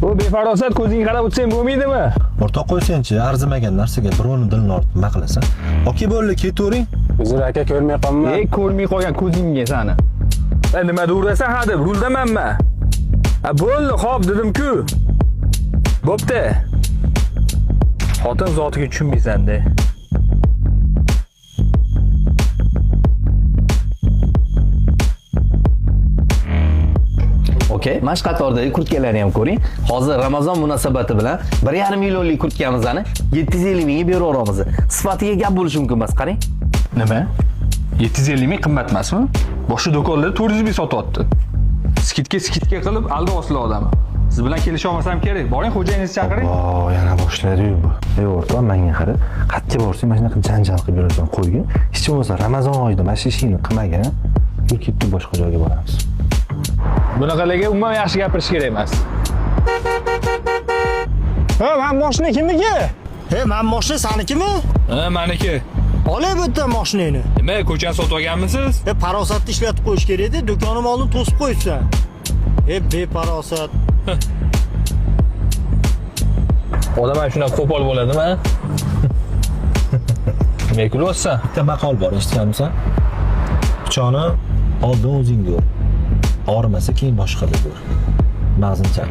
Bu befarosat ko'zingga qarab o'tsang bo'lmaydimi? O'rtoq qo'ysenchi, arzimagan narsaga birovni dilini ortib nima qilasan? Oki bo'ldi, ketavering. Uzr aka, ko'rmay qolman. Ko'rmay qolgan ko'zingga sani. Nima durasan hadeb, ruldamanmi? Bo'ldi, xo'p dedim-ku. Bo'pti. Xotin zotiga tushunmaysan-da. Okey, Mashqatordagi kurtkalarni ham ko'ring. Hozir Ramazon munosabati bilan 1,5 millionlik kurtkamizni 750 mingga beraveramiz. Sifatiga gap bo'lishi mumkin emas, qarang. Nima? 750 ming qimmat emasmi? Boshqa do'konlarda 400 ming sotyapti. Skidga qilib aldayapsizlar odamni. Siz bilan kelisha olmasam kerak. Boring, xo'jayingizni chaqiring. Yana boshladi-yu bu. O'rtoq, menga qara. Qayerga borsang, mana shunaqa janjal qilib yurasan, qo'ygin. Hech bo'lmasa Ramazon oyida mana shu ishingni qilmagan. Yur ketdik, boshqa joyga boramiz. Bunaqalarga umuman yaxshi gapirish kerak emas. Ha, men mashina kimniki? Men mashina sanikimi? Ha, meniki. Olay bu yerdan mashinani. Nima, ko'chani sotib olganmisiz? Parosatni ishlatib qo'yish kerak edi, do'konim oldin to'sib qo'yibsan. Beparosat. Odam ham shunaqa qo'pol bo'ladimi? Nima kulyapsan? Bitta maqol bor, eshitganmisan? Pichoqni oldin o'zingga ur. Og'rimasa keyin boshqaga ur. Mag'zin chaq.